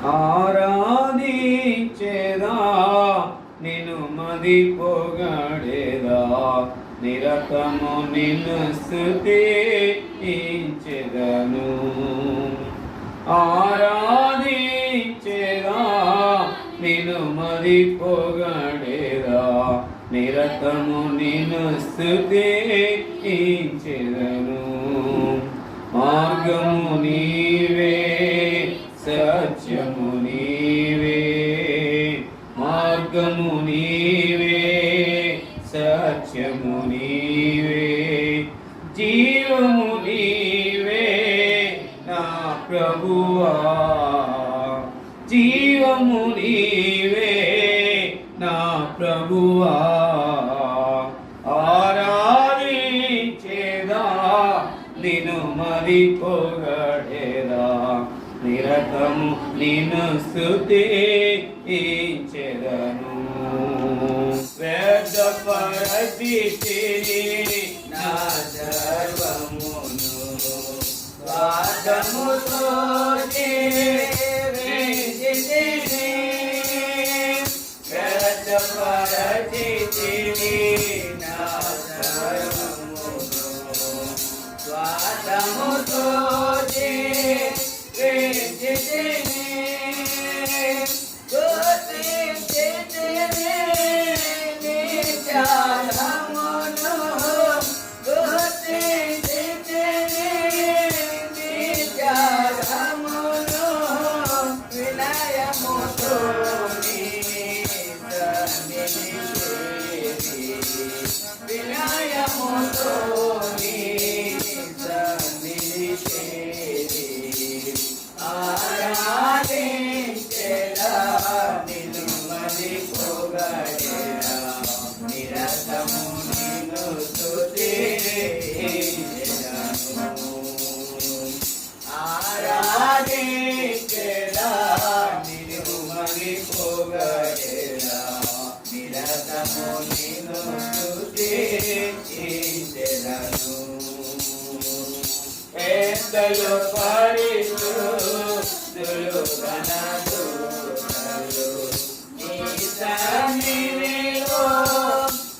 ఆరాధించేదా నిన్ను మది పొగడేదా నిరతము నిన్ను స్తుతించెదను. ఆరాధించేదా నిన్ను మది పొగడేదా నిరతము నిన్ను స్తుతించెదను. మార్గము నీవే సత్యము నీవే, మార్గము నీవే సత్యము నీవే, జీవము నీవే నా ప్రభువా, జీవము నీవే నా ప్రభువా. ఆరాధించేదా నిన్ను మరి పొగడేదా నిరతము నిన్ను స్తుతించెదను. వ్యర్థపరచితిని నా సర్వమును స్వార్థముతో జీవించితిని, వ్యర్థపరచితిని నా సర్వమును స్వార్థముతో జీవించితిని, స్తుతించితిని నీ త్యాగమును, స్తుతించితిని నీ త్యాగమును, వినయముతో నీ సన్నిధికి, వినయముతో నీ సన్నిధికి ఆరాధించెదా నిన్ను మరి పొగడేదా నిరతము నిన్ను స్తుతించెదను. ఆరాధించెదా నిన్ను మరి పొగడేదా నిరతము నిన్ను స్తుతించెదను. ఎంతలో పరిశుద్ధులు ఘనదూతలు నీ సన్నిధిలో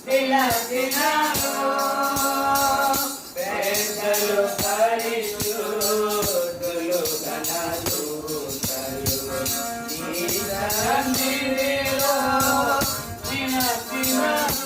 నిలచినారు, ఎంతలో పరిశుద్ధులు ఘనదూతలు నీ సన్నిధిలో నిలచినారు.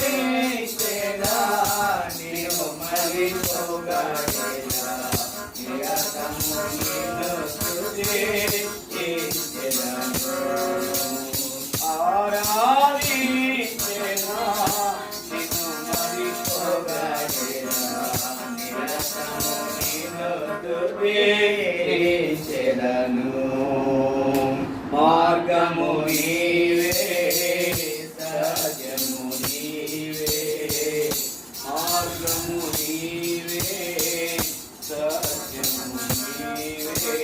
ఆరాధించెదా నిన్ను మరి పొగడేదా నిరతము నిన్ను స్తుతించెదను. ఆరాధించెదా నిన్ను మరి పొగడేదా నిరతము నిన్ను స్తుతించెదను. మార్గము నీవే సత్యము నీవే, మార్గము నీవే సత్యము నీవే,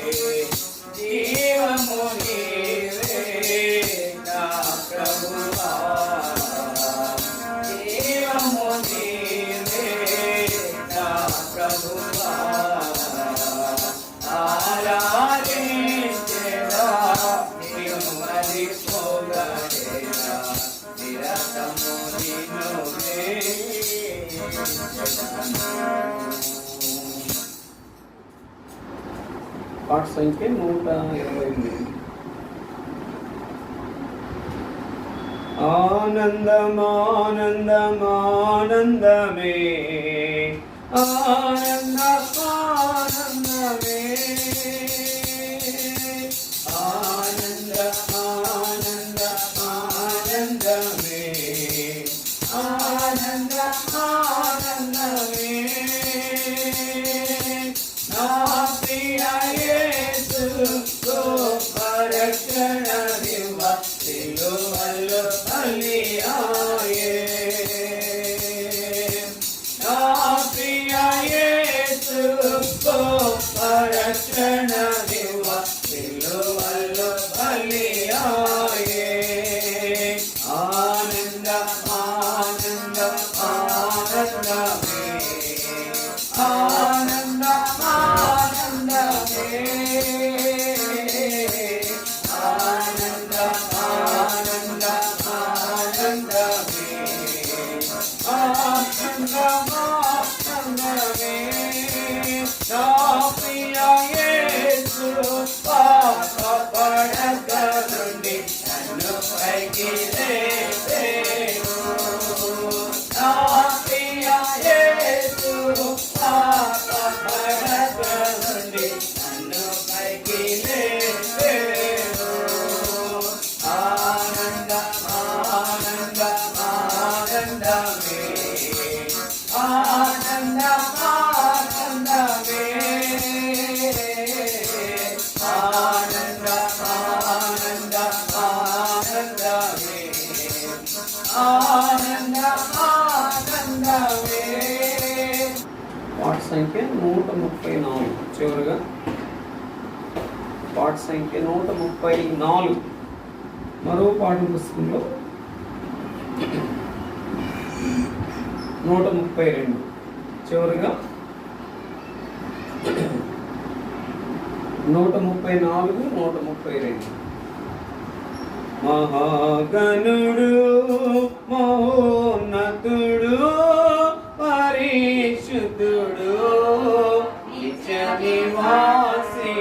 జీవము నీవే నా ప్రభువా, జీవము నీవే నా ప్రభువా. ఆరాధించెదా నిన్ను మరి పొగడేదా నిరతము నిన్ను పాట సంఖ్య 128. ఆనందమానందమానందమే ఆనందమానందమే ఆనంద ఆనందమానందమే ఆనంద ఆనందమే నా ప్రియ యేసు గొప్ప రక్షణ 134. చివరిగా పాఠ సంఖ్య 134. మరో పాఠ పుస్తకంలో 132. చివరిగా 134, 132. మహాగణుడు మహోన్నతుడు పరిశుద్ధుడు నిత్య నివాసి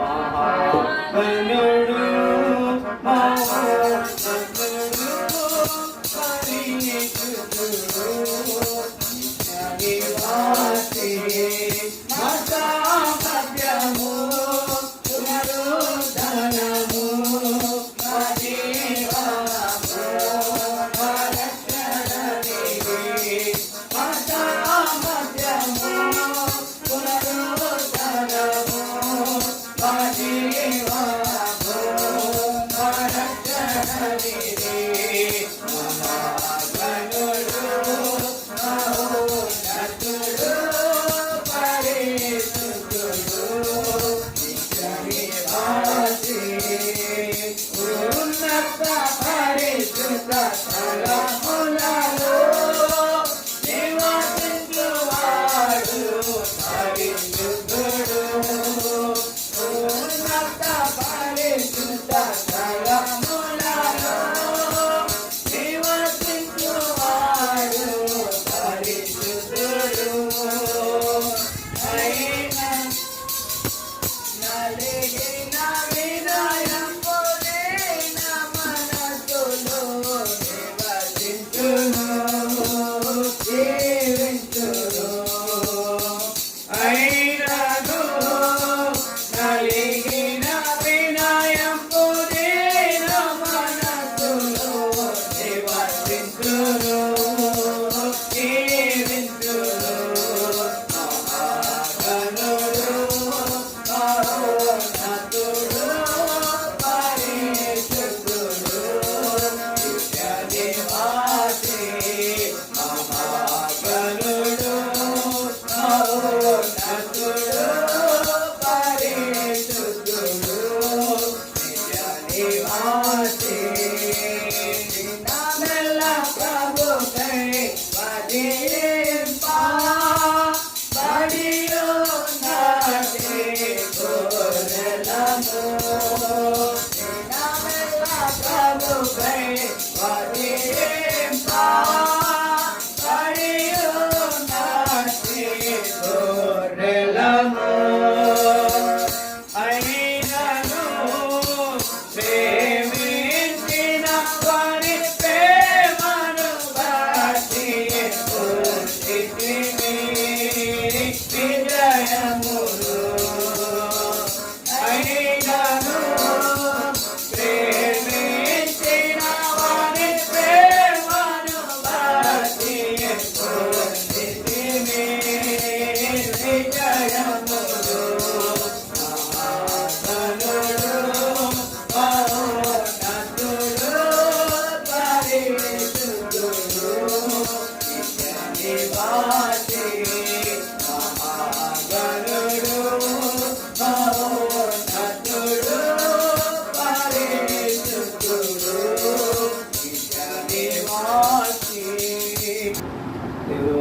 మహాగణుడు మహోన్నతుడు పరిశుద్ధుడు నిత్య నివాసి మహామధ్యము పునరుద్ధరణము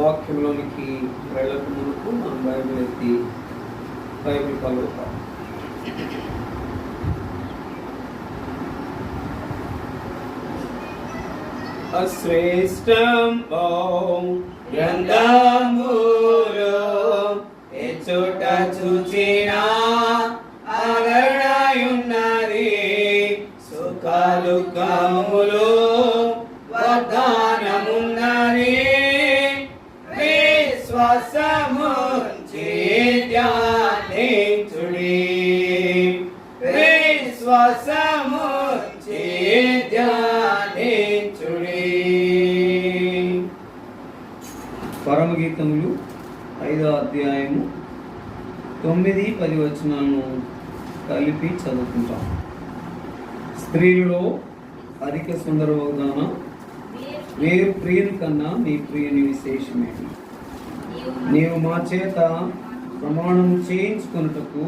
వాక్యంలోనికి వెళ్ళక మునుపు మనం బైబిల్ ఎత్తి బైబిల్ పలుకుతాం. అశ్రేష్టం గ్రంథములో ఎచ్చోట చూచిన ఆదరణయున్నది సుఖాలు కాములు వాగ్దానమున్నది విశ్వాసము ధ్యానించుడి విశ్వాసము ధ్యానించుడి. పరమగీతములు 5వ అధ్యాయము 9-10 వచనాలను కలిపి చదువుకుంటాం. స్త్రీలలో అధిక సుందరవదాన మీరు ప్రియుని కన్నా నీ ప్రియుని విశేషమేమి. నీవు మా చేత ప్రమాణము చేయించుకొనుటకు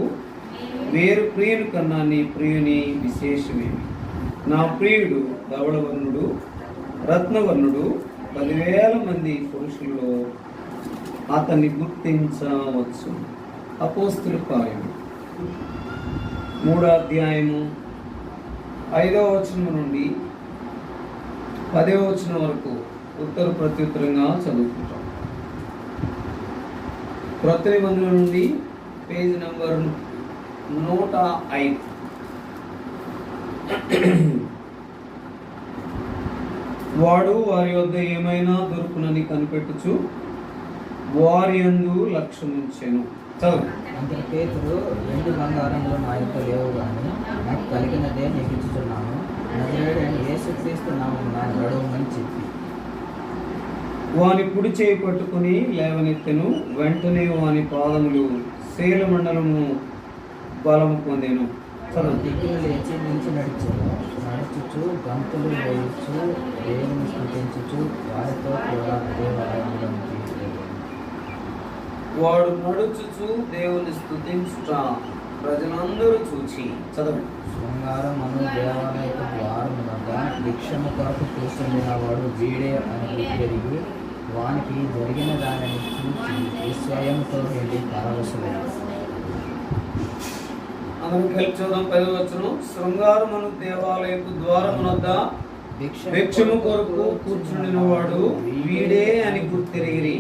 వేరు ప్రియుని కన్నా నీ ప్రియుని విశేషమేమి. నా ప్రియుడు ధవళవర్ణుడు, రత్నవర్ణుడు, 10,000 మంది పురుషుల్లో అతన్ని గుర్తించవచ్చు. అపోస్తుల కార్యము 3వ అధ్యాయము 5వ వచనం నుండి 10వ వచనం వరకు ఉత్తర ప్రత్యుత్తరంగా చదువుకుంటాం. క్రొత్త నిబంధన నుండి పేజ్ నంబర్ 105. వాడు వారి వద్ద ఏమైనా దొరుకునని కనిపెట్టుచు వారి యందు లక్ష్యముంచెను. చదువు. అంతటి పేతురు, 2 బంగారములు నా యొక్క లేవు గాని నాకు కలిగినదే నీకు ఇచ్చుచున్నాను, నజరేయుడైన యేసుక్రీస్తు నామమున నడువమని చెప్పి వాని కుడి చేయి పట్టుకుని లేవనెత్తెను. వెంటనే వాని పాదములు శైలమండలము బలము పొందెను. దిక్కులు లేచి నిలిచి నడుచుచు గంతులు వేయచ్చు, దేవుని స్తుతించుచు వారితో కూడా దేవాలయంలోనికి వాడు నడుచుచు దేవుని స్తుతించుట ప్రజలందరూ చూచి. చదువు. శృంగారమును దేవాలయపు ద్వారము వద్ద భిక్షము కొరకు కూర్చుండిన వాడు వీడే అని గుర్తెరిగి వానికి జరిగిన దానిని చూచి విస్మయంతో వెళ్ళి పరవశులైంది. అందరం కలిసి చూద్దాం. 10వ వచనం. శృంగారమును దేవాలయపు ద్వారము వద్ద భిక్షము కొరకు కూర్చుండిన వాడు వీడే అని గుర్తెరిగిరి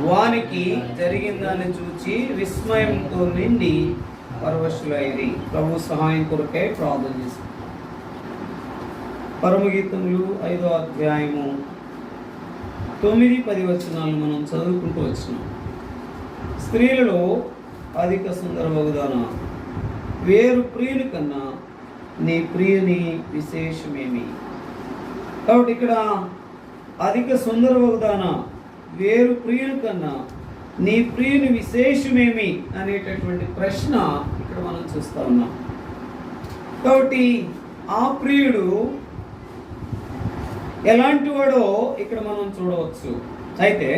వానికి జరిగిందని చూచి విస్మయంతో నిండి పరవశులైరి. ప్రభు సహాయం కొరకై ప్రార్థన చేశాం. పరమగీతములు 5వ అధ్యాయము 9-10 వచనాలు మనం చదువుకుంటూ వచ్చినాం. స్త్రీలలో అధిక సుందరమగుదాన వేరు ప్రియుని కన్నా నీ ప్రియుని విశేషమేమి. కాబట్టి ఇక్కడ అధిక సుందరమగుదాన వేరు ప్రియుని కన్నా నీ ప్రియుని విశేషమేమి అనేటటువంటి ప్రశ్న ఇక్కడ మనం చూస్తా ఉన్నాం. కాబట్టి ఆ ప్రియుడు ఎలాంటి వాడో ఇక్కడ మనం చూడవచ్చు. అయితే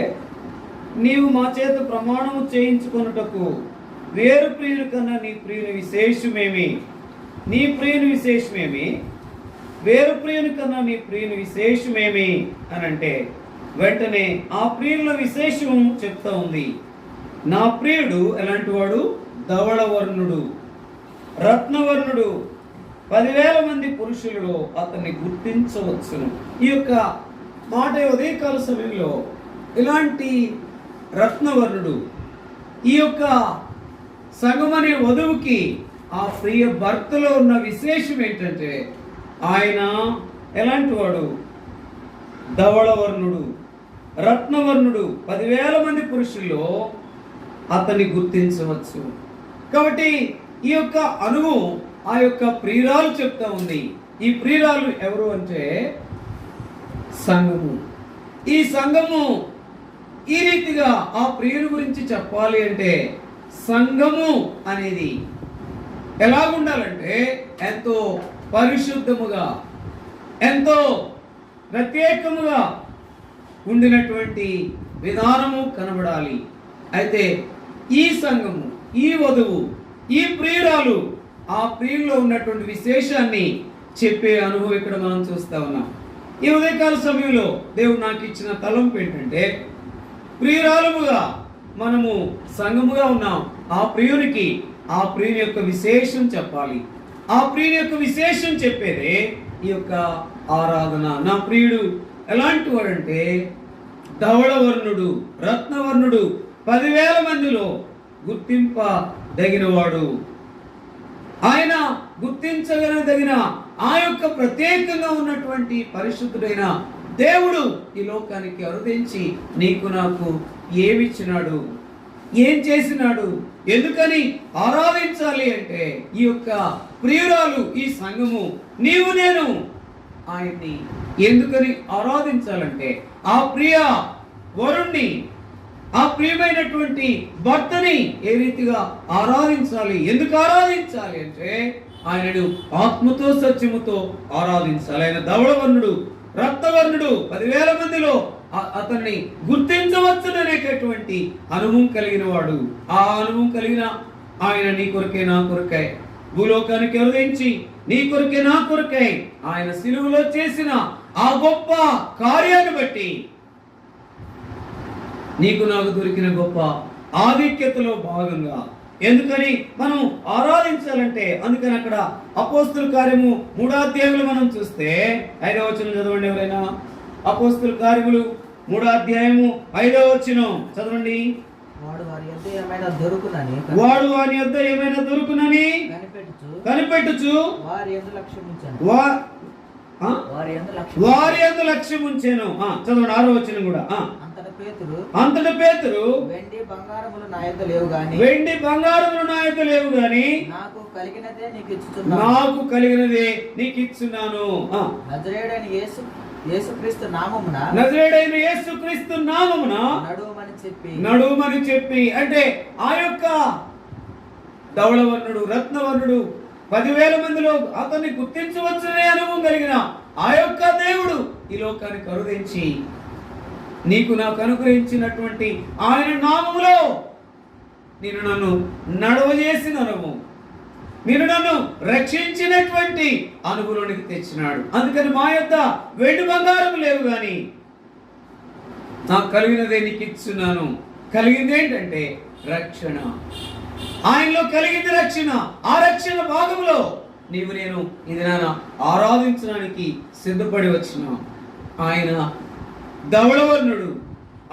నీవు మా చేత ప్రమాణము చేయించుకొనుటకు వేరు ప్రియుని కన్నా నీ ప్రియుని విశేషమేమి, నీ ప్రియుని విశేషమేమి, వేరు ప్రియుని కన్నా నీ ప్రియుని విశేషమేమి అని అంటే వెంటనే ఆ ప్రియుల విశేషం చెప్తా ఉంది. నా ప్రియుడు ఎలాంటి వాడు? ధవళవర్ణుడు, రత్నవర్ణుడు, 10,000 మంది పురుషులలో అతన్ని గుర్తించవచ్చును. ఈ యొక్క మాట ఉదయకాల సమయంలో ఇలాంటి రత్నవర్ణుడు, ఈ యొక్క సంగమనే వధువుకి ఆ ప్రియ భర్తలో ఉన్న విశేషం ఏంటంటే ఆయన ఎలాంటి వాడు? ధవళవర్ణుడు, రత్నవర్ణుడు, 10,000 మంది పురుషుల్లో అతన్ని గుర్తించవచ్చు. కాబట్టి ఈ యొక్క అనుభవం ఆ యొక్క ప్రియురాలు చెప్తా ఉంది. ఈ ప్రియురాలు ఎవరు అంటే సంఘము. ఈ సంఘము ఈ రీతిగా ఆ ప్రియుని గురించి చెప్పాలి అంటే సంఘము అనేది ఎలాగుండాలంటే ఎంతో పరిశుద్ధముగా, ఎంతో ప్రత్యేకముగా ఉండినటువంటి విధానము కనబడాలి. అయితే ఈ సంఘము, ఈ వధువు, ఈ ప్రియురాలు ఆ ప్రియుల్లో ఉన్నటువంటి విశేషాన్ని చెప్పే అనుభవం ఇక్కడ మనం చూస్తా ఉన్నాం. ఈ ఉదయకాల సమయంలో దేవుడు నాకు ఇచ్చిన తలంపు ఏంటంటే ప్రియురాలుగా మనము సంఘముగా ఉన్నాం. ఆ ప్రియునికి ఆ ప్రియుని యొక్క విశేషం చెప్పాలి. ఆ ప్రియుని యొక్క విశేషం చెప్పేదే ఈ యొక్క ఆరాధన. నా ప్రియుడు ఎలాంటి వాడంటే ధవళవర్ణుడు, రత్నవర్ణుడు, 10,000 మందిలో గుర్తింపదగినవాడు. ఆయన గుర్తించగలదగిన ఆ యొక్క ప్రత్యేకంగా ఉన్నటువంటి పరిశుద్ధుడైన దేవుడు ఈ లోకానికి అరుదించి నీకు నాకు ఏమిచ్చినాడు, ఏం చేసినాడు, ఎందుకని ఆరాధించాలి అంటే ఈ యొక్క ప్రియురాలు, ఈ సంఘము, నీవు నేను ఆయన్ని ఎందుకని ఆరాధించాలంటే ఆ ప్రియ వరుణ్ణి, ఆ ప్రియమైనటువంటి భర్తని ఏ రీతిగా ఆరాధించాలి, ఎందుకు ఆరాధించాలి అంటే ఆయనను ఆత్మతో సత్యముతో ఆరాధించాలి. ఆయన ధవళవర్ణుడు, రత్నవర్ణుడు 10,000 మందిలో అతన్ని గుర్తించవచ్చుననేటటువంటి అనుభవం కలిగిన వాడు. ఆ అనుభవం కలిగిన ఆయన నీ కొరకే నా కొరకై భూలోకానికి ఉదయించి నీ కొరకే నా కొరకై ఆయన సిలువలో చేసిన ఆ గొప్ప కార్యాన్ని బట్టి నీకు నాకు దొరికిన గొప్ప ఆధిక్యతలో భాగంగా ఎందుకని మనం ఆరాధించాలంటే, అందుకని అక్కడ అపోస్తుల కార్యము 3వ అధ్యాయంలో మనం చూస్తే 5వ వచనం చదవండి ఎవరైనా. అపోస్తుల కార్యములు 3వ అధ్యాయము 5వ వచనం చదవండి. వాడు వారి యొద్ద ఏమైనా దొరుకునని కనిపెట్టుచు వారి యందు లక్ష్యముంచెను. చదవండి 6వ వచనం కూడా. అంతట పేతురు వెండి బంగారములు నా యొద్ద లేవు గాని నాకు కలిగినదే నీకు ఇచ్చున్నాను. నజరేయుడైన యేసుక్రీస్తు నామమున నడుమని చెప్పి అంటే ఆ యొక్క ధవళవర్ణుడు రత్నవర్ణుడు 10,000 మందిలో అతన్ని గుర్తించవచ్చునే అనుభవం కలిగిన ఆ యొక్క దేవుడు ఈ లోకానికి కరుదించి నీకు నాకు అనుగ్రహించినటువంటి ఆయన నామములో నేను నన్ను నడవజేసిన అనుభవం, నేను నన్ను రక్షించినటువంటి అనుభవంలోనికి తెచ్చినాడు. అందుకని మా యొక్క వెండి బంగారం లేవు గాని నాకు కలిగినదే నీకు ఇచ్చున్నాను. కలిగింది ఏంటంటే రక్షణ. ఆయనలో కలిగింది రక్షణ. ఆ రక్షణ భాగంలో నీవు నేను ఇది నాన్న ఆరాధించడానికి సిద్ధపడి వచ్చిన ఆయన ధవళవర్ణుడు,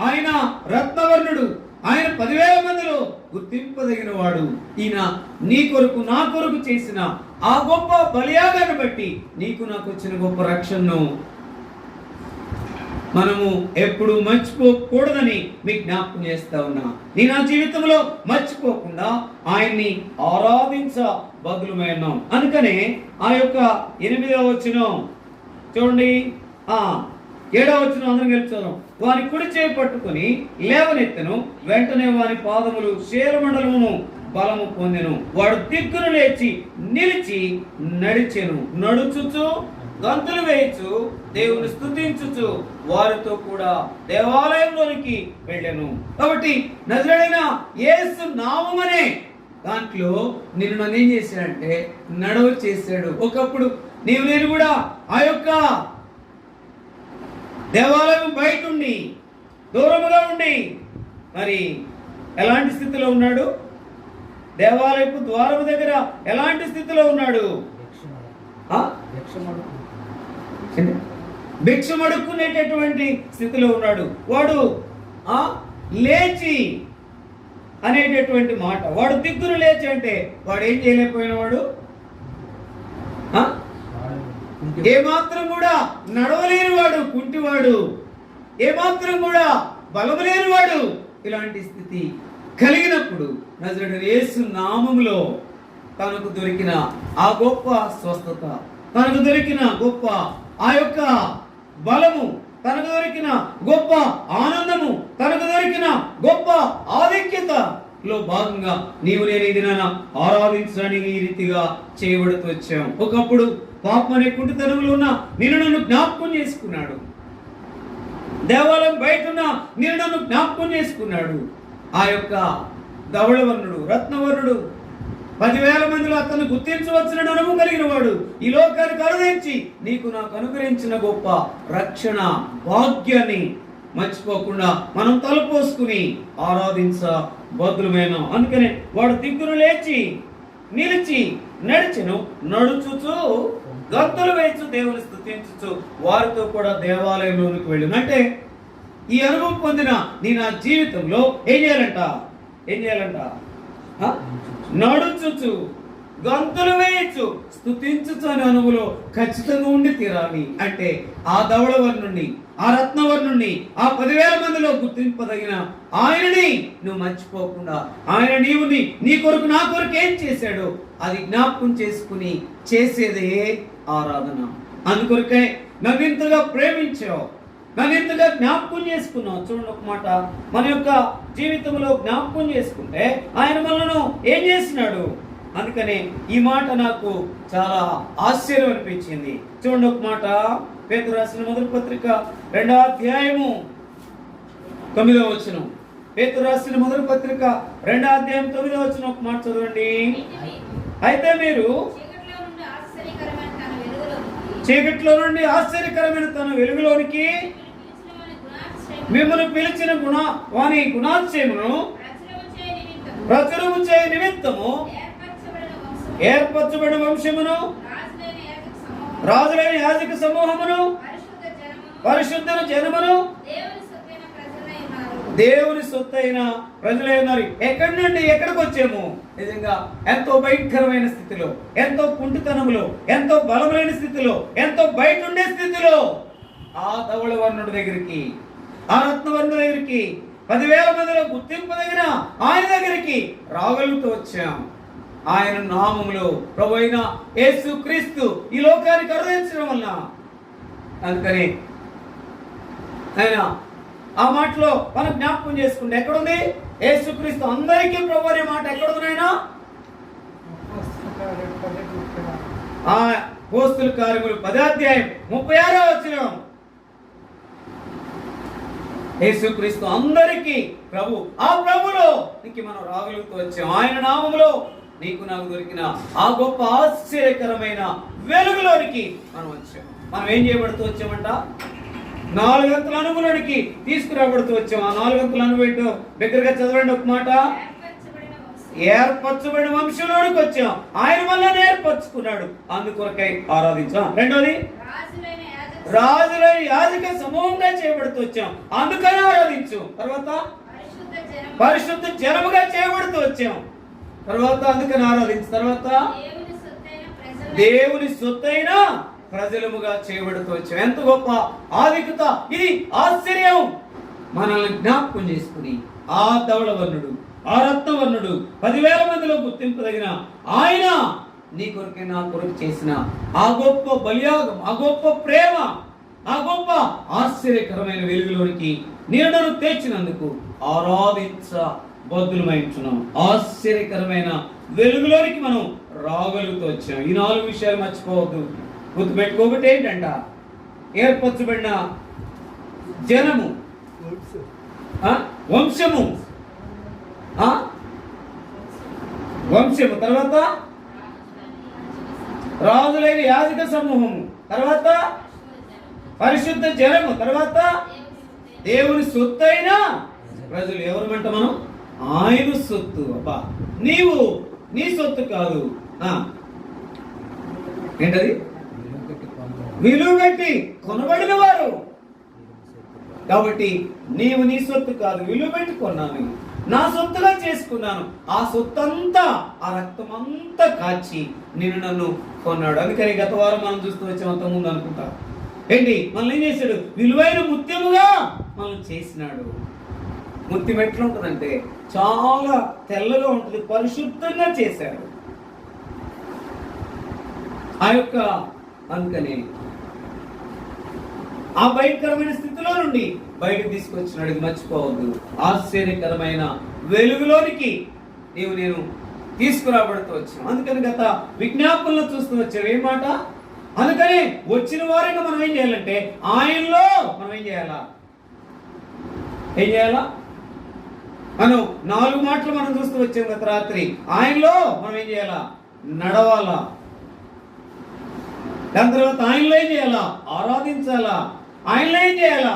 ఆయన రత్నవర్ణుడు, ఆయన 10,000 మందిలో గుర్తింపదగిన వాడు. ఈయన నీ కొరకు నా కొరకు చేసిన ఆ గొప్ప బలియాగాన్ని బట్టి నీకు నాకు వచ్చిన గొప్ప రక్షణను మనము ఎప్పుడు మర్చిపోకూడదని మీకు జ్ఞాపకం చేస్తా ఉన్నా. నీ నా జీవితంలో మర్చిపోకుండా ఆయన్ని ఆరాధించ బదులుమైనాం. అందుకనే ఆ యొక్క 8వ వచనం చూడండి, 7వ వచనం అందరం గెలుచాను. వాని కుడి చేయి పట్టుకుని లేవనెత్తెను, వెంటనే వాని పాదములు శీలమండలమును బలము పొందెను. వాడు దిగ్గును లేచి నిలిచి నడిచెను. నడుచుచు గంతులు వేయచ్చు దేవుని స్తుతించుచు వారితో కూడా దేవాలయంలోనికి వెళ్ళాను. కాబట్టి నజరేయుడైన యేసు నామమనే దాంట్లో నిన్ను నన్ను ఏం చేశాడంటే నడవ చేశాడు. ఒకప్పుడు నీవు నేను కూడా ఆ యొక్క దేవాలయం బయట ఉండి దూరముగా ఉండి మరి ఎలాంటి స్థితిలో ఉన్నాడు? దేవాలయపు ద్వారము దగ్గర ఎలాంటి స్థితిలో ఉన్నాడు? భిక్షం అడుక్కునేటటువంటి స్థితిలో ఉన్నాడు. వాడు లేచి అనేటటువంటి మాట, వాడు దిగ్గును లేచి అంటే వాడు ఏం చేయలేకపోయిన వాడు, ఏమాత్రం కూడా నడవలేని వాడు, కుంటివాడు, ఏమాత్రం కూడా బలము లేని వాడు. ఇలాంటి స్థితి కలిగినప్పుడు నజరేయుడైన యేసు నామములో తనకు దొరికిన ఆ గొప్ప స్వస్థత, తనకు దొరికిన గొప్ప ఆ యొక్క బలము, తనకు దొరికిన గొప్ప ఆనందము, తనకు దొరికిన గొప్ప ఆధిక్యతలో భాగంగా నీవు నేను ఇది ఆరాధించడానికి ఈ రీతిగా చేయబడుతూ వచ్చాం. ఒకప్పుడు పాపం అనే కుంటితనంలో ఉన్న నేను నన్ను జ్ఞాపకం చేసుకున్నాడు. దేవాలయం బయట ఉన్న నేను నన్ను జ్ఞాపకం చేసుకున్నాడు. ఆ యొక్క ధవళవర్ణుడు రత్నవర్ణుడు 10,000 మందిలో అతను గుర్తించవచ్చిన అనుభవం కలిగిన వాడు ఈ లోకానికి కరుదించి నీకు నాకు అనుగ్రహించిన గొప్ప రక్షణ భాగ్యాన్ని మర్చిపోకుండా మనం తలపోసుకుని ఆరాధించ బదులుమైన. అందుకనే వాడు దిగ్గును లేచి నిలిచి నడిచెను. నడుచుచు గంతులు వేయచ్చు దేవుని స్తుతించుచు వారితో కూడా దేవాలయంలోనికి వెళ్ళను. అంటే ఈ అనుభవం పొందిన నీ నా జీవితంలో ఏం చేయాలంట? నడుచుచు గంతులు వేయచ్చు స్తుతించుచు అనే అనుభవంలో ఖచ్చితంగా ఉండి తీరాలి. అంటే ఆ ధవళవర్ణుణ్ణి, ఆ రత్నవర్ణుణ్ణి, ఆ 10,000 మందిలో గుర్తింపదగిన ఆయనని నువ్వు మర్చిపోకుండా, ఆయన నీ కొరకు నా కొరకు ఏం చేశాడో అది జ్ఞాపకం చేసుకుని చేసేదే ఆరాధన. అందుకొరకే నన్ను ఇంతగా ప్రేమించావు, నన్ను ఇంతగా జ్ఞాపకం చేసుకున్నావు. చూడండి ఒక మాట, మన యొక్క జీవితంలో జ్ఞాపకం చేసుకుంటే ఆయన మనను ఏం చేసినాడు? అందుకని ఈ మాట నాకు చాలా ఆశ్చర్యం అనిపించింది. చూడండి ఒక మాట, పేతురు రాసిన మొదటి పత్రిక 2వ అధ్యాయము 9వ వచనం. పేతురు రాసిన మొదటి పత్రిక 2వ అధ్యాయం 9వ వచనం ఒక మాట చదవండి. అయితే మీరు చీకట్లో నుండి ఆశ్చర్యకరమైన తన వెలుగులోనికి మిమ్మల్ని పిలిచిన వాని గుణాశ్చయమును ప్రచురము చేయ నిమిత్తము ఏర్పరచబడిన వంశమును, రాజులైన యాజక సమూహమును, పరిశుద్ధ జనమును, దేవుని సొత్తైన ప్రజలై ఉన్నారు. ఎక్కడి నుండి ఎక్కడికి వచ్చాము? నిజంగా ఎంతో భయంకరమైన స్థితిలో, ఎంతో కుంటితనములో, ఎంతో బలమైన స్థితిలో, ఎంతో బయట ఉండే స్థితిలో ఆ ధవళవర్ణుడి దగ్గరికి, ఆ రత్నవర్ణుడి దగ్గరికి, 10,000 మందిలో గుర్తింపదగిన ఆయన దగ్గరికి రాగలుగుతూ వచ్చాం. ఆయన నామములో ప్రభు అయిన యేసు క్రీస్తు ఈ లోకానికి అనుగ్రహించడం వలన. అందుకని ఆయన ఆ మాటలో మనం జ్ఞాపకం చేసుకుంటే ఎక్కడుంది? యేసుక్రీస్తు అందరికీ ప్రభు అనే మాట ఎక్కడుంది? ఆయన అపోస్తలుల కార్యములు 10వ అధ్యాయం 36వ వచనం. యేసుక్రీస్తు అందరికీ ప్రభు. ఆ ప్రభులో నీకు మనం రాగలుగుతూ వచ్చాం. ఆయన నామములో నీకు నాకు దొరికిన ఆ గొప్ప ఆశ్చర్యకరమైన వెలుగులోనికి మనం వచ్చాం. మనం ఏం చేయబడుతూ వచ్చామంట? 4 అంతల అనుభవానికి తీసుకురాబడుతూ వచ్చాం. ఆ 4 అంతల అనుభవం దగ్గరగా చదవండి ఒక మాట. ఏర్పరచబడిన వంశంలోనికి వచ్చాం. ఆయన వల్ల ఏర్పరచుకున్నాడు, అందుకొరకై ఆరాధించాం. రెండోది, రాజులైన యాజక సమూహంగా చేయబడుతూ వచ్చాం, అందుకని ఆరాధించు. తర్వాత పరిశుద్ధ జనముగా చేయబడుతూ వచ్చాం, తర్వాత అందుకని ఆరాధించు. తర్వాత దేవుని సొత్తైన ప్రజలముగా చేయబడుతూ వచ్చాం. ఎంత గొప్ప ఆధిక్యత ఇది! ఆశ్చర్యం! మనల్ని జ్ఞాపకం చేసుకుని ఆ ధవళవర్ణుడు, ఆ రత్నవర్ణుడు, 10,000 మందిలో గుర్తింపదగిన ఆయన నీ కొరకే నా కొరకు చేసిన ఆ గొప్ప బలియాగం, ఆ గొప్ప ప్రేమ, ఆ గొప్ప ఆశ్చర్యకరమైన వెలుగులోనికి నీడను తెచ్చినందుకు ఆరాధించ బద్దులమైంటున్నాం. ఆశ్చర్యకరమైన వెలుగులోనికి మనం రాగలుగుతూ వచ్చాం. ఈ 4 విషయాలు మర్చిపోవద్దు, గుర్తుపెట్టుకోబట్టి ఏంటంట? ఏర్పరచబడిన జనము, వంశము, వంశము, తర్వాత రాజులైన యాజక సమూహము, తర్వాత పరిశుద్ధ జనము, తర్వాత దేవుని సొత్తైన ప్రజలు. ఎవరమంట మనం? ఆయన సొత్తు. అబ్బా, నీవు నీ సొత్తు కాదు. ఏంటది? విలువ పెట్టి కొనబడిన వారు. కాబట్టి నీవు నీ సొత్తు కాదు, విలువ పెట్టి కొన్నాను, నా సొత్తుగా చేసుకున్నాను. ఆ సొత్తంతా, ఆ రక్తం అంతా కాచి నేను నన్ను కొన్నాడు. అందుకని గత వారం మనం చూస్తూ వచ్చాం, అంత ముందు అనుకుంటా. ఏంటి మనల్ని ఏం చేశాడు? విలువైన ముత్యముగా మనం చేసినాడు. ముత్యం ఎట్లా ఉంటుందంటే చాలా తెల్లగా ఉంటుంది, పరిశుద్ధంగా చేశాడు. ఆ యొక్క అందుకని ఆ భయంకరమైన స్థితిలో నుండి బయటకు తీసుకొచ్చినాడు. ఇది మర్చిపోవద్దు. ఆశ్చర్యకరమైన వెలుగులోనికి నేను తీసుకురాబడుతూ వచ్చాను. అందుకని గత విజ్ఞాపనలో చూస్తూ వచ్చావు ఏ మాట? అందుకని వచ్చిన వారంగా మనం ఏం చేయాలంటే ఆయనలో మనం ఏం చేయాలా? మనం 4 మాటలు మనం చూస్తూ వచ్చాం గత రాత్రి. ఆయనలో మనం ఏం చేయాలా? నడవాలా. దాని తర్వాత ఆయనలో ఏం చేయాలా? ఆరాధించాలా. ఆయనలో ఏం చేయాలా?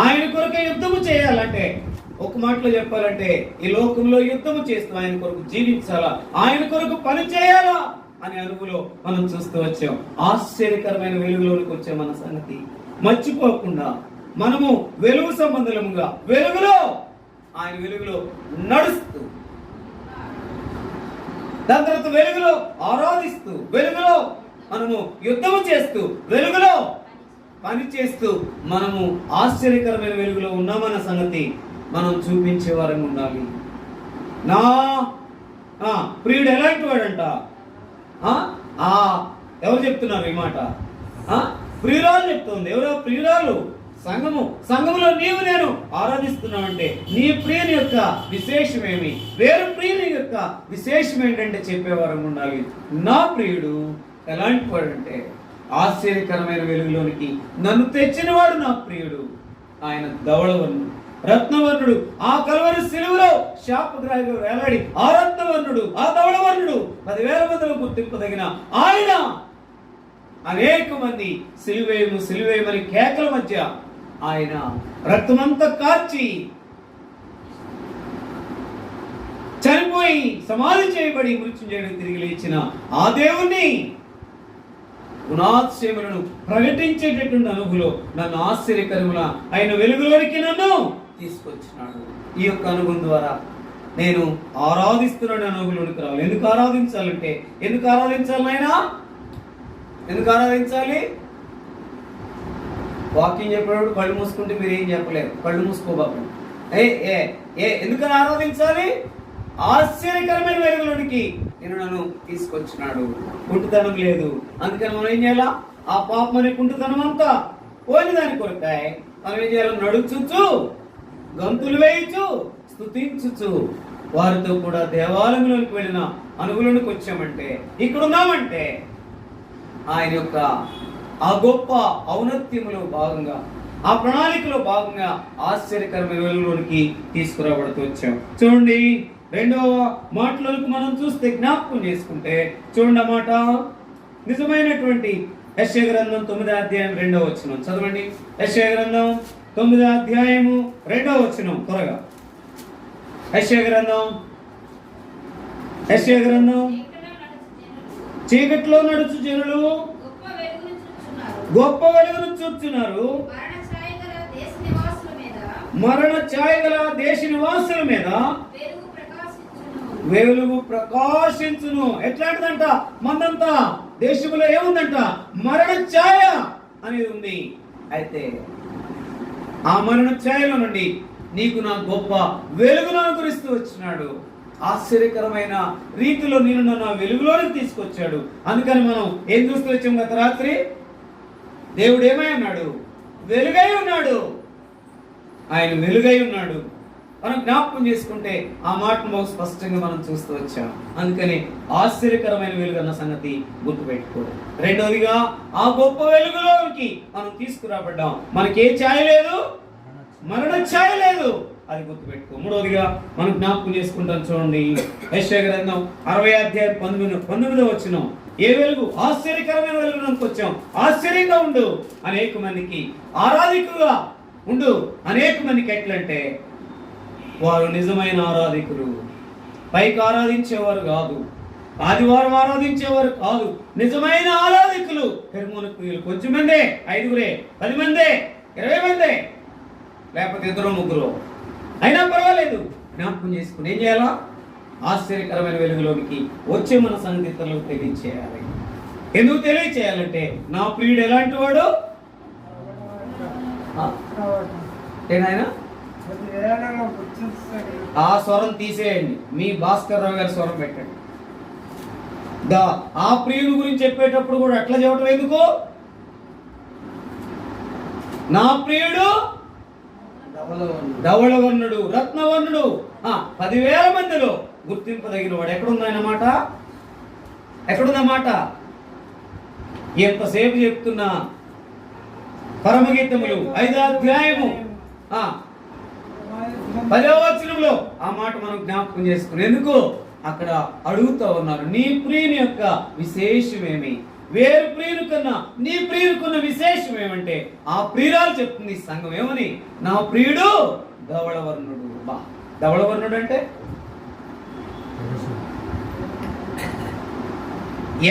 ఆయన కొరకే యుద్ధము చేయాలంటే, ఒక మాటలో చెప్పాలంటే ఈ లోకంలో యుద్ధము చేస్తూ ఆయన కొరకు జీవించాలా, ఆయన కొరకు పని చేయాలా అనే అనుభూలో మనం చూస్తూ వచ్చాం. ఆశ్చర్యకరమైన వెలుగులోనికి వచ్చే మన సంగతి మర్చిపోకుండా మనము వెలుగు సంబంధముగా వెలుగులో, ఆయన వెలుగులో నడుస్తూ, దాని తర్వాత వెలుగులో ఆరాధిస్తూ, వెలుగులో మనము యుద్ధము చేస్తూ, వెలుగులో పని చేస్తూ మనము ఆశ్చర్యకరమైన వెలుగులో ఉన్నామన్న సంగతి మనం చూపించే వారంగా ఉండాలి. నా ప్రియుడు ఎలాంటి వాడంట? ఎవరు చెప్తున్నారు ఈ మాట? ప్రియురాలు చెప్తుంది. ఎవరో ప్రియురాలు సంఘములో నీవు నేను ఆరాధిస్తున్నామంటే నీ ప్రియుని యొక్క విశేషమేమి, వేరు ప్రియుని యొక్క విశేషం ఏంటంటే చెప్పేవారం ఉండాలి. నా ప్రియుడు ఎలాంటి వాడు అంటే ఆశ్చర్యకరమైన వెలుగులోనికి నన్ను తెచ్చినవాడు నా ప్రియుడు. ఆయన ధవళవర్ణుడు, రత్నవర్ణుడు. ఆ కల్వరి సిలువలో శాపగ్రాహిగా వేలాడి ఆ రత్నవర్ణుడు, ఆ ధవళవర్ణుడు 10,000 మందిలో గుర్తింపదగిన ఆయన అనేక మంది సిలువేయమని కేకల మధ్య ఆయన రక్తమంతా కార్చి చనిపోయి సమాధి చేయబడి మృత్యుంజయుడు తిరిగి లేచిన ఆ దేవుణ్ణి గుణాతిశయములను ప్రకటించేటటువంటి అనుభూలో నన్ను ఆశ్చర్యకరముల ఆయన వెలుగులోనికి నన్ను తీసుకొచ్చినాడు. ఈ యొక్క అనుభవం ద్వారా నేను ఆరాధిస్తున్నాడు అనుభవంలోనికి రావాలి. ఎందుకు ఆరాధించాలంటే ఎందుకు ఆరాధించాలి ఆయన? ఎందుకు ఆరాధించాలి? వాకింగ్ చెప్పేటప్పుడు కళ్ళు మూసుకుంటే మీరు ఏం చెప్పలేరు. కళ్ళు మూసుకోబాబు. ఎందుకని ఆరాధించాలి? ఆశ్చర్యకరమైన వెలుగులోనికి నేను నన్ను తీసుకొచ్చినాడు. కుంటుతనం లేదు. అందుకని మనం ఏం చేయాలా? ఆ పాపం అనే కుంటుతనం అంతా పోయిన దాని కొరకాయ మనం ఏం చేయాలి? నడుచుచు, గంతులు వేయచ్చు, స్తుతించుచు వారితో కూడా దేవాలయంలోకి వెళ్ళిన అనుగులోనికి వచ్చామంటే, ఇక్కడ ఉన్నామంటే ఆయన యొక్క ఆ గొప్ప ఔన్నత్యములో భాగంగా, ఆ ప్రణాళికలో భాగంగా ఆశ్చర్యకరమైన వెలుగులోనికి తీసుకురాబడుతూ వచ్చాం. చూడండి, 2వ మాటలోకి మనం చూస్తే జ్ఞాపకం చేసుకుంటే చూడండి ఆ మాట. నిజమైనటువంటి యెషయా గ్రంథం 9వ అధ్యాయం 2వ వచనం చదవండి. యెషయా గ్రంథం 9వ అధ్యాయము 2వ వచనం త్వరగా. యెషయా గ్రంథం చీకట్లో నడుచు జనులు గొప్ప వెలుగును చూస్తున్నారు. మరణ ఛాయ గల దేశ నివాసుల మీద వెలుగు ప్రకాశించును. ఎట్లాంటిదంట? మందంతా దేశంలో ఏముందంట? మరణ ఛాయ అనేది ఉంది. అయితే ఆ మరణ ఛాయలో నుండి నీకు నా గొప్ప వెలుగును అనుగ్రహిస్తూ వచ్చినాడు. ఆశ్చర్యకరమైన రీతిలో నేను నా వెలుగులోనికి తీసుకొచ్చాడు. అందుకని మనం ఏం చూస్తూ వచ్చాం గత రాత్రి? దేవుడు ఏమై ఉన్నాడు? వెలుగై ఉన్నాడు. ఆయన వెలుగై ఉన్నాడు. మనం జ్ఞాపకం చేసుకుంటే ఆ మాటను బాగా స్పష్టంగా మనం చూస్తూ వచ్చాం. అందుకని ఆశ్చర్యకరమైన వెలుగు అన్న సంగతి గుర్తుపెట్టుకోవాలి. రెండవదిగా ఆ గొప్ప వెలుగులోకి మనం తీసుకురాబడ్డాం. మనకి ఏ ఛాయ లేదు, మరణ ఛాయ లేదు, అది గుర్తుపెట్టుకో. మూడవదిగా మనం జ్ఞాపకం చేసుకుంటాం. చూడండి, యెషయా గ్రంథం 60వ అధ్యాయం 19వ వచనం. ఏ వెలుగు? ఆశ్చర్యకరమైన వెలుగు మనకు వచ్చాం. ఆశ్చర్యంగా ఉండు, అనేక మందికి ఆరాధికులుగా ఉండు. అనేక మందికి ఎట్లంటే వారు నిజమైన ఆరాధికులు. పైకి ఆరాధించేవారు కాదు, ఆదివారం ఆరాధించేవారు కాదు. నిజమైన ఆరాధికులు హెర్మోన ప్రియులు. కొంచెం మందే, 5గురే, 10 మందే, 20 మందే, లేకపోతే 2-3 అయినా పర్వాలేదు. జ్ఞాపకం చేసుకుని ఏం చేయాలా? ఆశ్చర్యకరమైన వెలుగులోనికి వచ్చే మన సంగీతలకు తెలియచేయాలి. ఎందుకు తెలియచేయాలంటే నా ప్రియుడు ఎలాంటి వాడు? ఏనాయనా ఆ స్వరం తీసేయండి, మీ భాస్కర్ రావు గారి స్వరం పెట్టండి. ఆ ప్రియుడు గురించి చెప్పేటప్పుడు కూడా అట్లా చెప్పటం ఎందుకు? నా ప్రియుడు ధవళవర్ణుడు, రత్నవర్ణుడు, 10,000 మందిలో గుర్తింపదగిన వాడు. ఎక్కడుందన్నమాట? ఎక్కడుందన్నమాట? ఎంతసేపు చెప్తున్నా పరమగీతములు 5వ అధ్యాయము 10వ వచనంలో ఆ మాట మనం జ్ఞాపకం చేసుకుని ఎందుకు అక్కడ అడుగుతూ ఉన్నారు, నీ ప్రియుని యొక్క విశేషమేమి? వేరు ప్రియుని కన్నా నీ ప్రియునికున్న విశేషం ఏమంటే ఆ ప్రియురాలు చెప్తుంది సంఘం ఏమని? నా ప్రియుడు ధవళవర్ణుడు. ధవళవర్ణుడు అంటే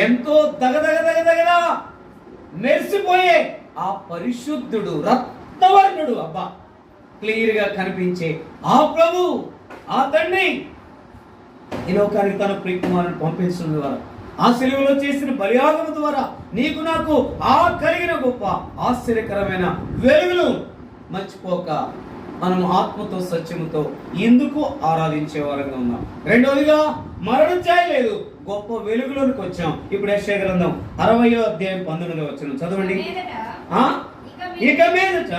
ఎంతో దగదగదగదగదా మెరిసిపోయే ఆ పరిశుద్ధుడు, రత్నవర్ణుడు. క్లియర్ గా కనిపించే ఆ ప్రభు, ఆ తండ్రి ఈ లోకానికి తన ప్రియ కుమారుని పంపించడం ద్వారా, ఆ సిలువలో చేసిన బలియాగము ద్వారా నీకు నాకు ఆ కలిగిన గొప్ప ఆశ్చర్యకరమైన వెలుగులు మర్చిపోక మనం ఆత్మతో సత్యముతో ఎందుకు ఆరాధించే వారంగా ఉన్నాం. రెండవదిగా మరణం చేయలేదు, గొప్ప వెలుగులోనికి వచ్చాం. ఇప్పుడు యెషయా గ్రంథం 60వ అధ్యాయం 19వ వచనం చదవండి. ఇక మీదట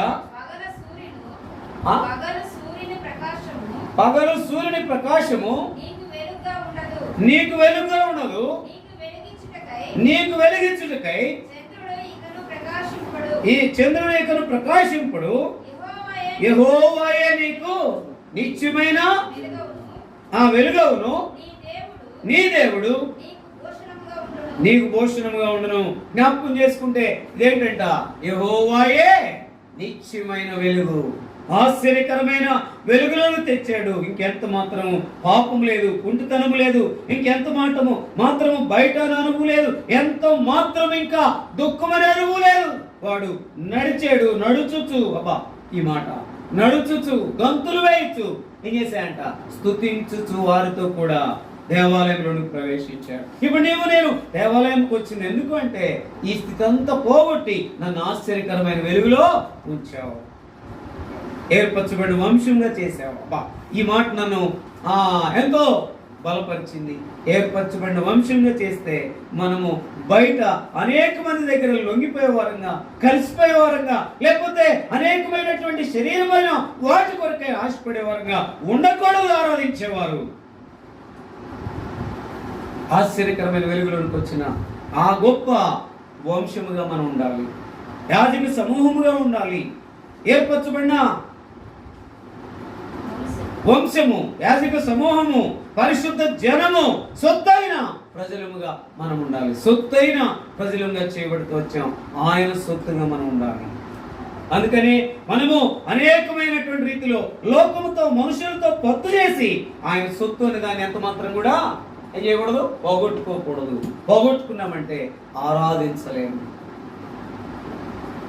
ఆ? పగలు సూర్యుని ప్రకాశము పగలు సూర్యుని ప్రకాశము నీకు వెలుగుగా ఉండదు. నీకు వెలుగుగా ఉండదు. నీకు వెలిగించుటకై చంద్రుడు ఇకను ప్రకాశింపడు. ఈ చంద్రుడు ఇకను ప్రకాశింపుడు. యెహోవాయే యెహోవాయే నీకు నిత్యమైన వెలుగవును. ఆ వెలుగవును. నీ దేవుడు నీ దేవుడు నీకు భూషణముగా ఉండును. నీకు భూషణముగా ఉండును. జ్ఞాపకం చేసుకుంటే ఇదేంటంట, యెహోవాయే నిత్యమైన వెలుగు, ఆశ్చర్యకరమైన వెలుగులను తెచ్చాడు. ఇంకెంత మాత్రము పాపం లేదు, కుంటితనం లేదు, ఇంకెంత మాత్రము బయట అనుభవం లేదు, ఎంత మాత్రం ఇంకా దుఃఖమనే అనుభవం లేదు. వాడు నడిచాడు, నడుచుచు, అబ్బా ఈ మాట, నడుచుచు గంతులు వేయచ్చు, ఏం చేశాయంట, స్తుతించుచు వారితో కూడా దేవాలయంలోనికి ప్రవేశించాడు. ఇప్పుడు నేను దేవాలయంకి వచ్చింది ఎందుకు అంటే, ఈ స్థితి అంతా పోగొట్టి నన్ను ఆశ్చర్యకరమైన వెలుగులో ఉంచావు, ఏర్పరచబడిన వంశంగా చేసావు. అబ్బా ఈ మాట నన్ను ఎంతో బలపరిచింది. ఏర్పరచబడిన వంశంగా చేస్తే మనము బయట అనేక మంది దగ్గర లొంగిపోయే వారంగా, కలిసిపోయే వారంగా, లేకపోతే అనేకమైనటువంటి శరీరమైన వాటి కొరకే ఆశపడే వారంగా ఉండకూడదు. ఆరాధించేవారు ఆశ్చర్యకరమైన వెలుగులోనికి వచ్చిన ఆ గొప్ప వంశముగా మనం ఉండాలి, యాజక సమూహముగా ఉండాలి, ఏర్పరచబడిన వంశము, యాజక సమూహము, పరిశుద్ధ జనము, సొత్తైన ప్రజలముగా మనం ఉండాలి. సొత్తైన ప్రజలుగా చేయబడుతూ వచ్చాం, ఆయన సొత్తుగా మనం ఉండాలి. అందుకని మనము అనేకమైనటువంటి రీతిలో లోకముతో, మనుషులతో పొత్తు చేసి ఆయన సొత్తు అనే దాన్ని ఎంత మాత్రం కూడా ఏం చేయకూడదు, పోగొట్టుకోకూడదు. పోగొట్టుకున్నామంటే ఆరాధించలేము.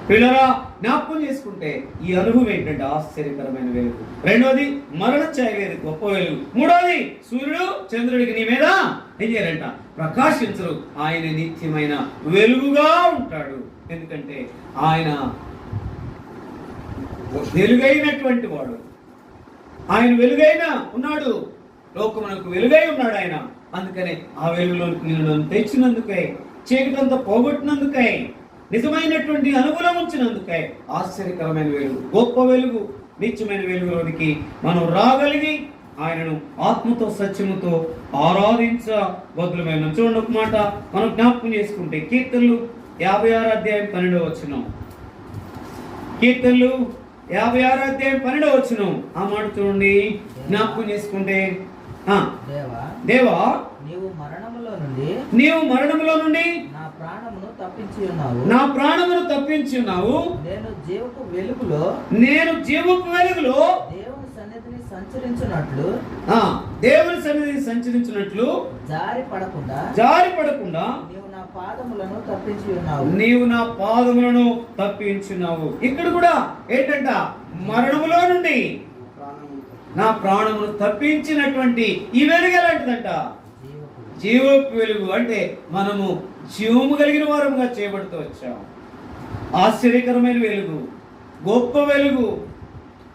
పిల్లరా, జ్ఞాపకం చేసుకుంటే ఈ అనుభవం ఏంటంటే ఆశ్చర్యకరమైన వెలుగు. రెండోది మరణ ఛాయ లేదు, గొప్ప వెలుగు. మూడోది సూర్యుడు చంద్రుడికి నీ మీద ఏం చేయాలంట, ప్రకాశించరు. ఆయన నిత్యమైన వెలుగుగా ఉంటాడు. ఎందుకంటే ఆయన వెలుగైనటువంటి వాడు, ఆయన వెలుగైన ఉన్నాడు, లోకమునకు వెలుగై ఉన్నాడు ఆయన. అందుకనే ఆ వెలుగులోకి నిన్ను తెచ్చినందుకై, చీకటంతా పోగొట్టినందుకై, నిజమైనటువంటి అనుకూలం ఉంచినందుకై ఆశ్చర్యకరమైన వెలుగు, గొప్ప వెలుగు, నిత్యమైన వెలుగులోనికి మనం రాగలిగి ఆయనను ఆత్మతో సత్యముతో ఆరాధించవద్దులమైన. చూడండి ఒక మాట మనం జ్ఞాపకం చేసుకుంటే, కీర్తనలు 56 అధ్యాయం 12వ వచనం. కీర్తనలు 56 అధ్యాయం 12వ వచనం. ఆ మాట చూడండి, జ్ఞాపకం చేసుకుంటే, దేవా నీవు మరణములో నుండి నా ప్రాణమును తప్పించి ఉన్నావు. నేను జీవపు వెలుగులో దేవుని సన్నిధిని సంచరించున్నట్లు జారి పడకుండా నీవు నా పాదములను తప్పించున్నావు. ఇక్కడ కూడా ఏంటంట, మరణములో నుండి నా ప్రాణమును తప్పించినటువంటి ఈ వెలుగు ఎలాంటిదంట, జీవపు వెలుగు. అంటే మనము జీవము కలిగిన వారముగా చేయబడుతూ వచ్చాం. ఆశ్చర్యకరమైన వెలుగు, గొప్ప వెలుగు,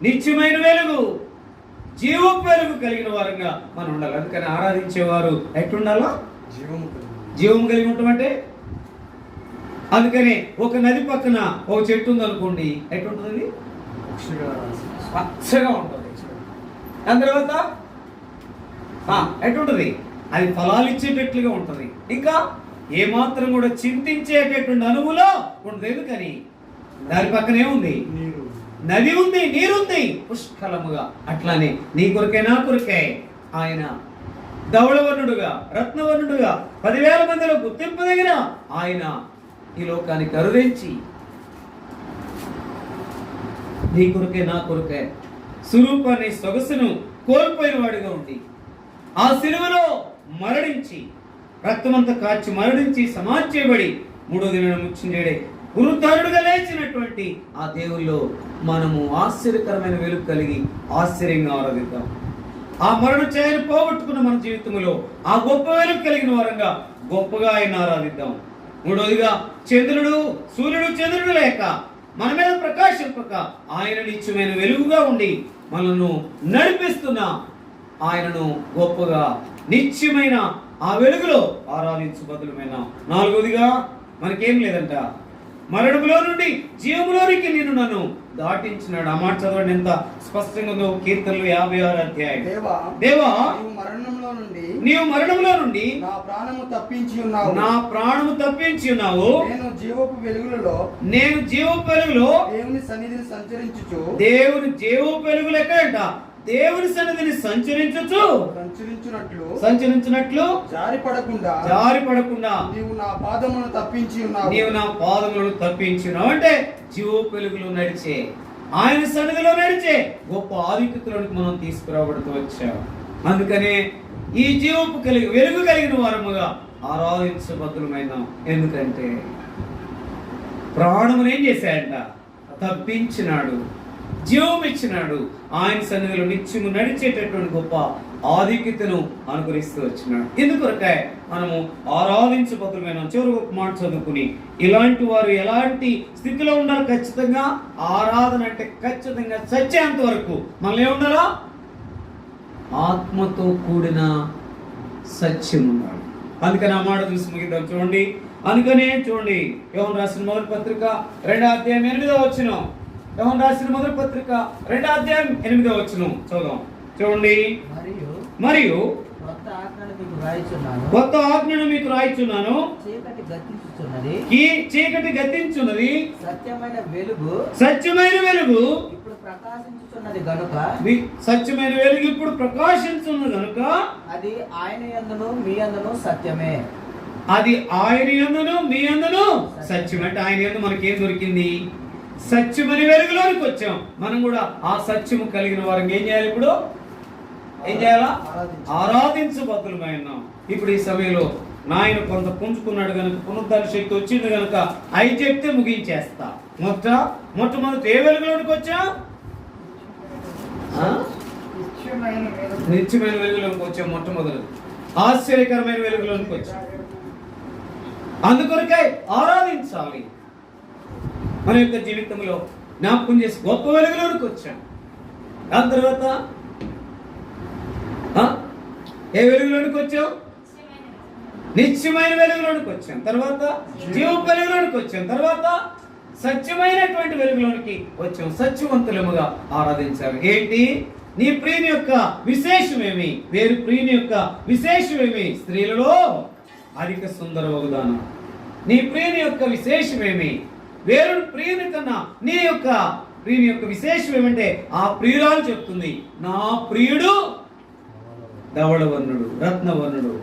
నిత్యమైన వెలుగు, జీవపు వెలుగు కలిగిన వారంగా మనం ఉండాలి. అందుకని ఆరాధించేవారు ఎట్లుండాలో, జీవము కలిగి ఉంటామంటే. అందుకని ఒక నది పక్కన ఒక చెట్టు ఉంది అనుకోండి, ఎట్లుంటుంది, పచ్చగా ఉంటుంది. దాని తర్వాత ఎట్లుంటుంది, అది ఫలాలు ఇచ్చేటట్లుగా ఉంటుంది. ఇంకా ఏమాత్రం కూడా చింతించేటటువంటి అనువులో ఉండదు. ఎందుకని దాని పక్కనే ఉంది, నది ఉంది, నీరుంది పుష్కలముగా. అట్లానే నీ కొరకే నా కొరకే ఆయన ధవళవర్ణుడుగా, రత్నవర్ణుడుగా 10,000 మందిలో గుర్తింపదగిన ఆయన ఈ లోకానికి అరుదించి నీ కొరకే నా కొరకే స్వరూపాన్ని, సొగసును కోల్పోయిన వాడిగా ఉండి ఆ సిలువలో మరణించి, రక్తమంతా కాచి మరణించి సమాధి చేయబడి 3వ దినాన ముచ్చిండే పునరుద్ధారుడుగా లేచినటువంటి ఆ దేవుల్లో మనము ఆశ్చర్యకరమైన వెలుగు కలిగి ఆశ్చర్యంగా ఆరాధిద్దాం. ఆ మరణ ఛాయను పోగొట్టుకున్న మన జీవితంలో ఆ గొప్ప వెలుగు కలిగిన వారంగా గొప్పగా ఆయన ఆరాధిద్దాం. మూడవదిగా చంద్రుడు, సూర్యుడు, చంద్రుడు లేక మన మీద ప్రకాశింపక ఆయన నిత్యమైన వెలుగుగా ఉండి మనను నడిపిస్తున్న ఆయనను గొప్పగా నిత్యమైన ఆ వెలుగులో ఆరాధించు బదులమైన. నాలుగవదిగా మనకేం లేదంట, మరణములో నుండి జీవములోనికి నేను నన్ను దాటించినాడు. ఆ మాట చదవండి ఎంత స్పష్టంగా ఉందో. కీర్తనలు 56 అధ్యాయం. దేవా దేవా నీవు మరణంలో నుండి నా ప్రాణము తప్పించి ఉన్నావు. నా ప్రాణము తప్పించి ఉన్నావు. నేను జీవపు వెలుగులలో దేవుని సన్నిధిని దేవుని జీవపు వెలుగులు ఎక్కడంట? దేవుని సన్నిధిని సంచరించినట్లు జారిపడకుండా నీవు నా పాదములను తప్పించి ఉన్నావు. అంటే జీవపు వెలుగులో నడిచే, ఆయన సన్నిధిలో నడిచే గొప్ప ఆధిక్యతలోనికి మనం తీసుకురాబడుతూ వచ్చాం. అందుకనే ఈ జీవపు వెలుగు కలిగిన వారముగా ఆరాధించబద్దులమైనాం. ఎందుకంటే ప్రాణమును ఏం చేశాడంట? తప్పించినాడు, జీవం ఇచ్చినాడు. ఆయన సన్నిధిలో నిత్యము నడిచేటటువంటి గొప్ప ఆధిక్యతను అనుగ్రహిస్తూ వచ్చినాడు. ఎందుకొరకాయ మనము ఆరాధించబద్దులమైన చివరి మాట చదువుకుని, ఇలాంటి వారు ఎలాంటి స్థితిలో ఉండాలి? ఖచ్చితంగా ఆరాధన అంటే ఖచ్చితంగా సత్యాంత వరకు మనల్ని ఏముండాలా? ఆత్మతో కూడిన సత్యం ఉండాలి. అందుకని ఆ మాట చూసి ముగిద్దాం. చూడండి, అందుకనే చూడండి, యోహాను రాసిన మొదటి పత్రిక 2వ అధ్యాయం 8వ వచనం. యోహాను రాసిన మొదటి పత్రిక 2వ అధ్యాయం 8వ వచనం చదువుదాం. చూడండి, మరియు కొత్త ఆజ్ఞను మీకు రాయిచున్నాను, చీకటి గతించున్నది, సత్యమైన వెలుగు ఇప్పుడు ప్రకాశించుచున్నది గనుక అది ఆయన యందును మీ యందును సత్యమే. అది ఆయన యందును మీ యందును సత్యం. అంటే ఆయన యందు మనకేం దొరికింది? సత్యమని వెలుగులోనికి వచ్చాం. మనం కూడా ఆ సత్యము కలిగిన వారికి ఏం చేయాలి? ఇప్పుడు ఏం చేయాలా? ఆరాధించబద్దులమైనాం. ఇప్పుడు ఈ సమయంలో నాయన కొంత పుంజుకున్నాడు కనుక, పునరుద్ధరణ శక్తి వచ్చింది కనుక అవి చెప్తే ముగించేస్తా. మొట్టమొదటి ఏ వెలుగులోనికి వచ్చా? నిత్యమైన వెలుగులోనికి వచ్చాం. మొట్టమొదటి ఆశ్చర్యకరమైన వెలుగులోనికి వచ్చాం. అందుకొరకై ఆరాధించాలి. మన యొక్క జీవితంలో జ్ఞాపకం చేసి గొప్ప వెలుగులోనికి వచ్చాం. దాని తర్వాత ఏ వెలుగులోనికి వచ్చాం? నిత్యమైన వెలుగులోనికి వచ్చాం. తర్వాత జీవపు వెలుగులోనికి వచ్చాం. తర్వాత సత్యమైనటువంటి వెలుగులోనికి వచ్చాం. సత్యవంతులముగా ఆరాధించాలి. ఏంటి నీ ప్రియుని యొక్క విశేషమేమి? వేరు ప్రియుని యొక్క విశేషమేమి? స్త్రీలలో అధిక సుందర వగుదానం. నీ ప్రియుని యొక్క విశేషమేమి? వేరు ప్రియుని కన్నా నీ యొక్క ప్రియుని యొక్క విశేషం ఏమంటే, ఆ ప్రియురాలు చెప్తుంది, నా ప్రియుడు ధవళవర్ణుడు, రత్నవర్ణుడు,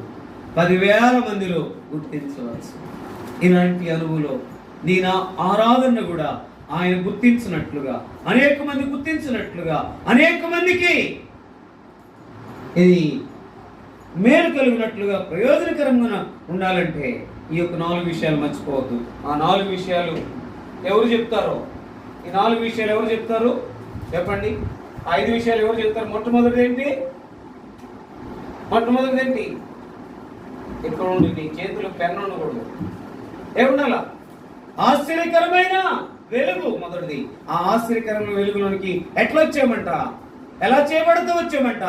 10,000 మందిలో గుర్తించవచ్చు. ఇలాంటి అనుభవంలో నీ నా ఆరాధన కూడా ఆయన గుర్తించినట్లుగా, అనేక మంది గుర్తించినట్లుగా, అనేక మందికి ఇది మేలు కలిగినట్లుగా, ప్రయోజనకరంగా ఉండాలంటే ఈ యొక్క 4 విషయాలు మర్చిపోవద్దు. ఆ 4 విషయాలు ఎవరు చెప్తారో, ఈ 4 విషయాలు ఎవరు చెప్తారు చెప్పండి. 5 విషయాలు ఎవరు చెప్తారు? మొట్టమొదటిది ఏంటి? ఇక్కడ ఉండి నీ చేతులు పెన్ను ఉండకూడదు. ఏముండాలా? ఆశ్చర్యకరమైన వెలుగు మొదటిది. ఆ ఆశ్చర్యకరమైన వెలుగులోనికి ఎట్లా వచ్చామంట? ఎలా చేయబడుతూ వచ్చామంట?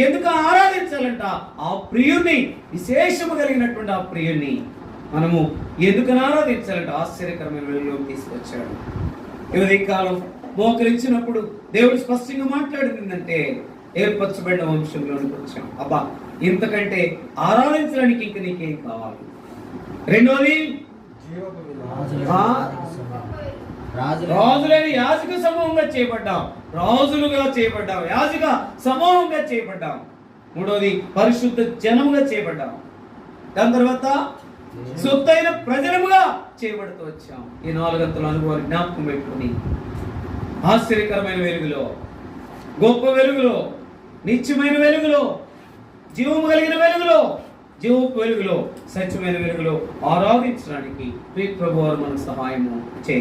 ఎందుకు ఆరాధించాలంట? ఆ ప్రియుణ్ణి, విశేషము కలిగినటువంటి ఆ ప్రియుణ్ణి మనము ఎందుకని ఆరాధించాలంటే ఆశ్చర్యకరమైన వెలుగులోకి తీసుకొచ్చాడు. ఈ కాలం మోకరించినప్పుడు దేవుడు స్పష్టంగా మాట్లాడిందంటే ఏర్పరచబడిన వంశంలోనికి వచ్చాం. అబ్బా, ఇంతకంటే ఆరాధించడానికి ఇంక నీకేం కావాలి? రెండోది, రాజులని యాజక సమూహంగా చేయబడ్డాం. రాజులుగా చేయబడ్డాం, యాజక సమూహంగా చేయబడ్డాం. మూడోది, పరిశుద్ధ జనముగా చేయబడ్డాం. దాని తర్వాత సొత్తైన ప్రజలముగా చేయబడుతూ వచ్చాం. ఈ 4 అంతల అనుభవాన్ని జ్ఞాపకం పెట్టుకుని ఆశ్చర్యకరమైన వెలుగులో, గొప్ప వెలుగులో, నిత్యమైన వెలుగులో, జీవము కలిగిన వెలుగులో, జీవపు వెలుగులో, సత్యమైన వెలుగులో ఆరాధించడానికి ప్రభువారు మనకు సహాయము చేయండి.